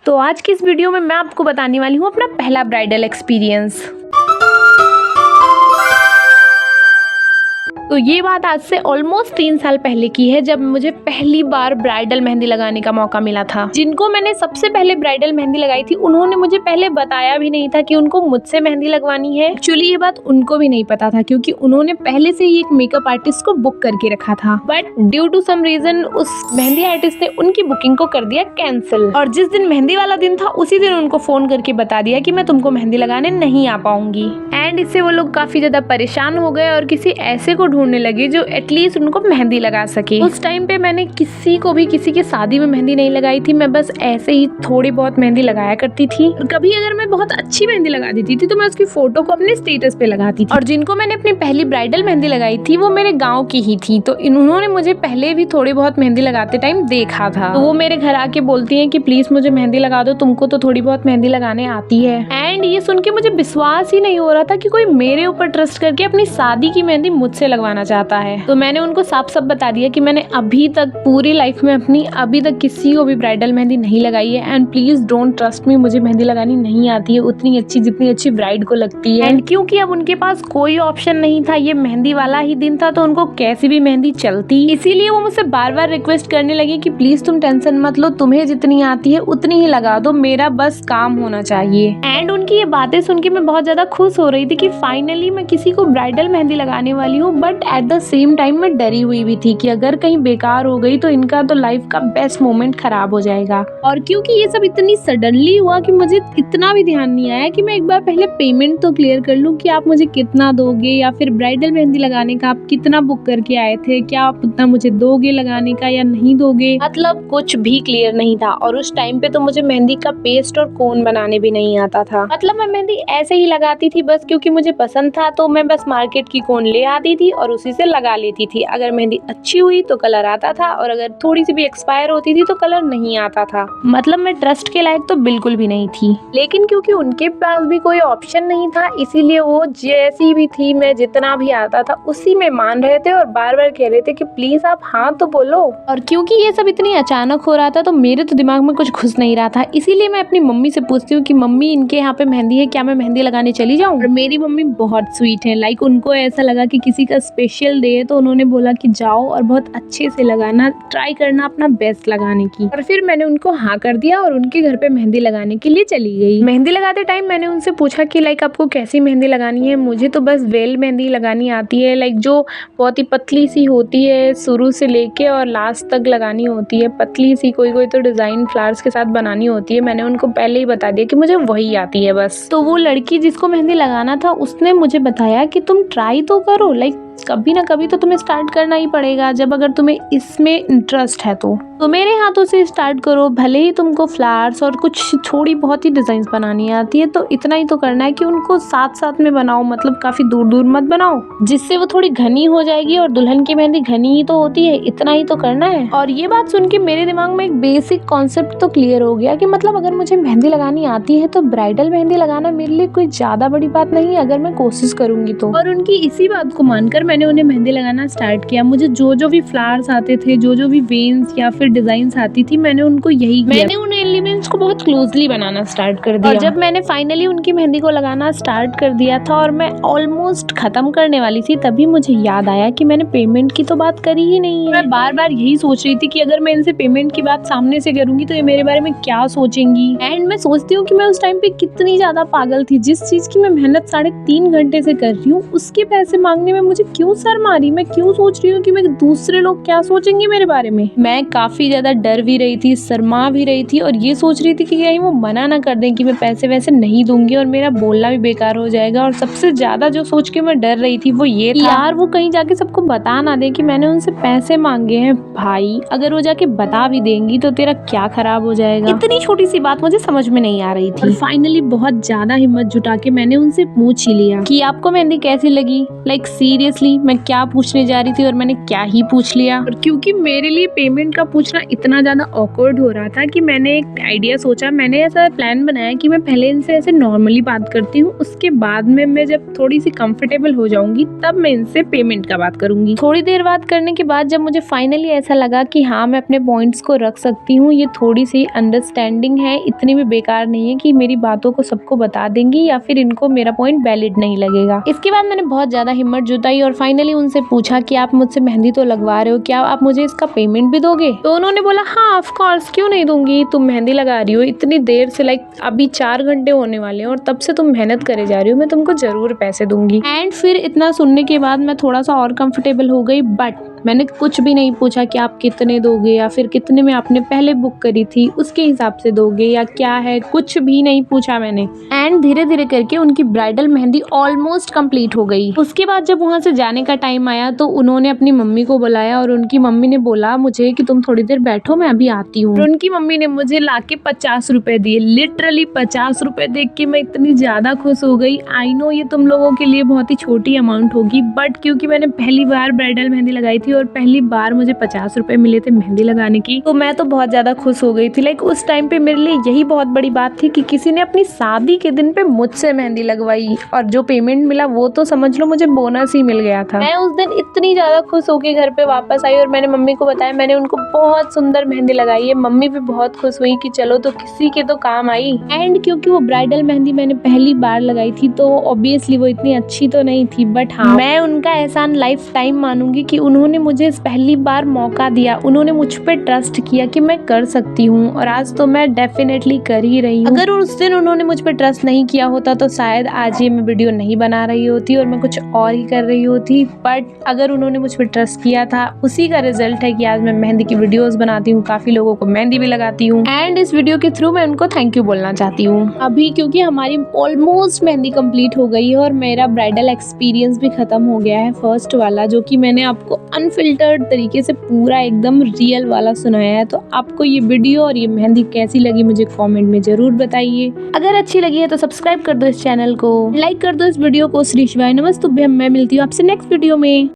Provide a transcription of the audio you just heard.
तो आज की इस वीडियो में मैं आपको बताने वाली हूँ अपना पहला ब्राइडल एक्सपीरियंस। तो ये बात आज से ऑलमोस्ट 3 साल पहले की है, जब मुझे पहली बार ब्राइडल मेहंदी लगाने का मौका मिला था। जिनको मैंने सबसे पहले ब्राइडल मेहंदी लगाई थी उन्होंने मुझे पहले बताया भी नहीं था कि उनको मुझसे मेहंदी लगवानी है। एक्चुअली ये बात उनको भी नहीं पता था, क्योंकि उन्होंने पहले से ही एक मेकअप आर्टिस्ट को बुक करके रखा था। But due to some reason उस मेहंदी आर्टिस्ट ने उनकी बुकिंग को कर दिया कैंसिल, और जिस दिन मेहंदी वाला दिन था उसी दिन उनको फोन करके बता दिया कि मैं तुमको मेहंदी लगाने नहीं आ पाऊंगी। एंड इससे वो लोग काफी ज्यादा परेशान हो गए और किसी ऐसे को ढूंढने लगे जो एटलीस्ट उनको मेहंदी लगा सके। उस टाइम पे मैंने किसी को भी किसी की शादी में मेहंदी नहीं लगाई थी, मैं बस ऐसे ही थोड़ी बहुत मेहंदी लगाया करती थी। और कभी अगर मैं बहुत अच्छी मेहंदी लगा देती थी तो मैं उसकी फोटो को अपने स्टेटस पे लगाती थी। और जिनको मैंने अपनी पहली ब्राइडल मेहंदी लगाई थी वो मेरे गाँव की ही थी, तो उन्होंने मुझे पहले भी थोड़ी बहुत मेहंदी लगाते टाइम देखा था। तो वो मेरे घर आके बोलती है कि प्लीज मुझे मेहंदी लगा दो, तुमको तो थोड़ी बहुत मेहंदी लगाने आती है। एंड ये सुन के मुझे विश्वास ही नहीं हो रहा था कि कोई मेरे ऊपर ट्रस्ट करके अपनी शादी की मेहंदी मुझसे लगवाना चाहता है। तो मैंने उनको साफ साफ बता दिया कि मैंने अभी तक पूरी लाइफ में अपनी अभी तक किसी को भी ब्राइडल मेहंदी नहीं लगाई है। And please don't trust me, मुझे मेहंदी लगानी नहीं आती है उतनी अच्छी जितनी अच्छी ब्राइड को लगती है। एंड क्योंकि अब उनके पास कोई ऑप्शन नहीं था, ये मेहंदी वाला ही दिन था, तो उनको कैसी भी मेहंदी चलती, इसीलिए वो मुझसे बार बार रिक्वेस्ट करने लगी कि प्लीज तुम टेंशन मत लो, तुम्हें जितनी आती है उतनी ही लगा दो, मेरा बस काम होना चाहिए। एंड उनकी ये बातें सुन के मैं बहुत ज्यादा खुश हो रही थी कि फाइनली मैं किसी को ब्राइडल मेहंदी लगाने वाली हूँ। But at the same time मैं डरी हुई भी थी कि अगर कहीं बेकार हो गई तो इनका तो लाइफ का बेस्ट मोमेंट खराब हो जाएगा। और क्योंकि ये सब इतनी सडनली हुआ कि मुझे इतना भी ध्यान नहीं आया कि मैं एक बार पहले पेमेंट तो क्लियर कर लूं कि आप मुझे कितना दोगे, या फिर ब्राइडल मेहंदी लगाने का आप कितना बुक करके आए थे, क्या आप उतना मुझे दोगे लगाने का या नहीं दोगे। मतलब कुछ भी क्लियर नहीं था। और उस टाइम पे तो मुझे मेहंदी का पेस्ट और कोन बनाने भी नहीं आता था। मतलब मैं मेहंदी ऐसे ही लगाती थी बस क्योंकि मुझे पसंद था, तो मैं बस मार्केट की कोन ले आती थी और उसी से लगा लेती थी। अगर मेहंदी अच्छी हुई तो कलर आता था, और अगर थोड़ी सी भी एक्सपायर होती थी तो कलर नहीं आता था। मतलब मैं ट्रस्ट के लायक तो बिल्कुल भी नहीं थी। लेकिन क्योंकि उनके पास भी कोई ऑप्शन नहीं था, इसीलिए वो जैसी भी थी, मैं जितना भी आता था उसी में मान रहे थे और बार बार कह रहे थे कि प्लीज आप हाँ तो बोलो। और क्योंकि ये सब इतनी अचानक हो रहा था तो मेरे तो दिमाग में कुछ घुस नहीं रहा था, इसीलिए मैं अपनी मम्मी से पूछती हूँ कि मम्मी इनके यहाँ पे मेहंदी है, क्या मैं मेहंदी लगाने चली जाऊँ। और मेरी मम्मी बहुत स्वीट है, लाइक उनको ऐसा लगा कि किसी का स्पेशल डे है, तो उन्होंने बोला कि जाओ और बहुत अच्छे से लगाना, ट्राई करना अपना बेस्ट लगाने की। और फिर मैंने उनको हाँ कर दिया और उनके घर पे मेहंदी लगाने के लिए चली गई। मेहंदी लगाते टाइम मैंने उनसे पूछा कि लाइक आपको कैसी मेहंदी लगानी है। मुझे तो बस वेल मेहंदी लगानी आती है, लाइक जो बहुत ही पतली सी होती है, शुरू से लेके और लास्ट तक लगानी होती है, पतली सी, कोई कोई तो डिजाइन फ्लावर्स के साथ बनानी होती है। मैंने उनको पहले ही बता दिया कि मुझे वही आती है बस। तो वो लड़की जिसको मेहंदी लगाना था उसने मुझे बताया कि तुम ट्राई तो करो, लाइक कभी ना कभी तो तुम्हें स्टार्ट करना ही पड़ेगा, जब अगर तुम्हें इसमें इंटरेस्ट है तो मेरे हाथों से स्टार्ट करो। भले ही तुमको फ्लावर्स और कुछ थोड़ी बहुत ही डिजाइन बनानी आती है, तो इतना ही तो करना है कि उनको साथ साथ में बनाओ, मतलब काफी दूर दूर मत बनाओ, जिससे वो थोड़ी घनी हो जाएगी, और दुल्हन की मेहंदी घनी ही तो होती है, इतना ही तो करना है। और ये बात सुन के मेरे दिमाग में एक बेसिक कॉन्सेप्ट तो क्लियर हो गया कि मतलब अगर मुझे मेहंदी लगानी आती है तो ब्राइडल मेहंदी लगाना मेरे लिए कोई ज्यादा बड़ी बात नहीं है, अगर मैं कोशिश करूंगी तो। और उनकी इसी बात को मानकर मैंने उन्हें मेहंदी लगाना स्टार्ट किया। मुझे जो जो भी फ्लावर्स आते थे, जो जो भी वेन्स या फिर डिजाइन्स आती थी, मैंने उनको यही किया। मैंने उन एलिमेंट्स को बहुत क्लोजली बनाना स्टार्ट कर दिया। और जब मैंने फाइनली उनकी मेहंदी को लगाना स्टार्ट कर दिया था और मैं ऑलमोस्ट खत्म करने वाली थी, तभी मुझे याद आया कि मैंने पेमेंट की तो बात करी ही नहीं है। मैं बार बार यही सोच रही थी कि अगर मैं इनसे पेमेंट की बात सामने से करूंगी तो ये मेरे बारे में क्या सोचेंगी। एंड मैं सोचती हूँ कि मैं उस टाइम पे कितनी ज्यादा पागल थी, जिस चीज की मैं मेहनत 3.5 घंटे से कर रही हूँ उसके पैसे मांगने में मुझे क्यों शर्म आ रही। मैं क्यों सोच रही हूँ कि मैं दूसरे लोग क्या सोचेंगे मेरे बारे में। मैं काफी ज्यादा डर भी रही थी, शर्मा भी रही थी, और ये सोच रही थी कि कहीं वो मना ना कर दें कि मैं पैसे वैसे नहीं दूंगी और मेरा बोलना भी बेकार हो जाएगा। और सबसे ज्यादा जो सोच के मैं डर रही थी वो ये था, यार वो कहीं जाके सबको बता ना दे कि मैंने उनसे पैसे मांगे हैं। भाई अगर वो जाके बता भी देंगी तो तेरा क्या खराब हो जाएगा। इतनी छोटी सी बात मुझे समझ में नहीं आ रही थी। और फाइनली बहुत ज्यादा हिम्मत जुटा के मैंने उनसे पूछ ही लिया कि आपको मेहंदी कैसी लगी। लाइक सीरियसली मैं क्या पूछने जा रही थी और मैंने क्या ही पूछ लिया। और क्योंकि मेरे लिए पेमेंट का पूछना इतना ज्यादा ऑकवर्ड हो रहा था कि मैंने एक आइडिया सोचा, मैंने ऐसा प्लान बनाया कि मैं पहले इनसे ऐसे नॉर्मली बात करती हूँ, उसके बाद में मैं जब थोड़ी सी कंफर्टेबल हो जाऊंगी तब मैं इनसे पेमेंट का बात करूंगी। थोड़ी देर बात करने के बाद जब मुझे फाइनली ऐसा लगा कि हाँ मैं अपने पॉइंट्स को रख सकती हूँ, ये थोड़ी सी अंडरस्टैंडिंग है, इतनी भी बेकार नहीं है कि मेरी बातों को सबको बता देंगी या फिर इनको मेरा पॉइंट वैलिड नहीं लगेगा। इसके बाद मैंने बहुत ज्यादा हिम्मत जुटाई और फाइनली उनसे पूछा कि आप मुझसे मेहंदी तो लगवा रहे हो, क्या आप मुझे इसका पेमेंट भी दोगे? तो उन्होंने बोला हाँ ऑफ कोर्स, क्यों नहीं दूंगी, तुम मेहंदी लगा रही हो इतनी देर से, लाइक अभी 4 घंटे होने वाले हैं और तब से तुम मेहनत करे जा रही हो, मैं तुमको जरूर पैसे दूंगी। एंड फिर इतना सुनने के बाद मैं थोड़ा सा और कंफर्टेबल हो गई, बट मैंने कुछ भी नहीं पूछा कि आप कितने दोगे या फिर कितने में आपने पहले बुक करी थी उसके हिसाब से दोगे या क्या है, कुछ भी नहीं पूछा मैंने। एंड धीरे धीरे करके उनकी ब्राइडल मेहंदी ऑलमोस्ट कंप्लीट हो गई। उसके बाद जब वहां से जाने का टाइम आया तो उन्होंने अपनी मम्मी को बुलाया और उनकी मम्मी ने बोला मुझे कि तुम थोड़ी देर बैठो, मैं अभी आती हूँ। उनकी मम्मी ने मुझे लाके 50 रुपए दिए, लिटरली 50 रुपए देख के मैं इतनी ज्यादा खुश हो गई। आई नो ये तुम लोगों के लिए बहुत ही छोटी अमाउंट होगी, बट क्योंकि मैंने पहली बार ब्राइडल मेहंदी लगाई थी और पहली बार मुझे 50 रुपए मिले थे मेहंदी लगाने की, तो मैं तो बहुत ज्यादा खुश हो गई थी। लाइक उस टाइम पे मेरे लिए यही बहुत बड़ी बात थी कि किसी ने अपनी शादी के दिन पे मुझसे मेहंदी लगवाई, और जो पेमेंट मिला वो तो समझ लो मुझे बोनस ही मिल गया था। मैं उस दिन इतनी ज्यादा खुश होकर घर पे वापस आई और मैंने मम्मी को बताया मैंने उनको बहुत सुंदर मेहंदी लगाई है। मम्मी भी बहुत खुश हुई कि चलो तो किसी के तो काम आई। एंड क्योंकि वो ब्राइडल मेहंदी मैंने पहली बार लगाई थी तो ऑब्वियसली वो इतनी अच्छी तो नहीं थी, बट हाँ मैं उनका एहसान लाइफ टाइम मानूंगी कि उन्होंने मुझे पहली बार मौका दिया, उन्होंने मुझ पे ट्रस्ट किया कि मैं कर सकती हूँ, और आज तो मैं डेफिनेटली कर ही रही हूँ। अगर उस दिन उन्होंने मुझ पे ट्रस्ट नहीं किया होता तो शायद आज ये मैं वीडियो नहीं बना रही होती और मैं कुछ और ही कर रही होती, बट अगर उन्होंने मुझ पे ट्रस्ट किया था उसी का रिजल्ट है कि आज मैं मेहंदी की वीडियोस बनाती हूँ, काफी लोगों को मेहंदी भी लगाती हूँ। एंड इस वीडियो के थ्रू मैं उनको थैंक यू बोलना चाहती हूँ। अभी क्योंकि हमारी ऑलमोस्ट मेहंदी कंप्लीट हो गई है और मेरा ब्राइडल एक्सपीरियंस भी खत्म हो गया है, फर्स्ट वाला जो कि मैंने आपको अनफिल्टर्ड तरीके से पूरा एकदम रियल वाला सुनाया है। तो आपको ये वीडियो और ये मेहंदी कैसी लगी मुझे कमेंट में जरूर बताइए। अगर अच्छी लगी है तो सब्सक्राइब कर दो इस चैनल को, लाइक कर दो इस वीडियो को। श्री शिवाय नमस्तुभ्यम। मैं मिलती हूँ आपसे नेक्स्ट वीडियो में।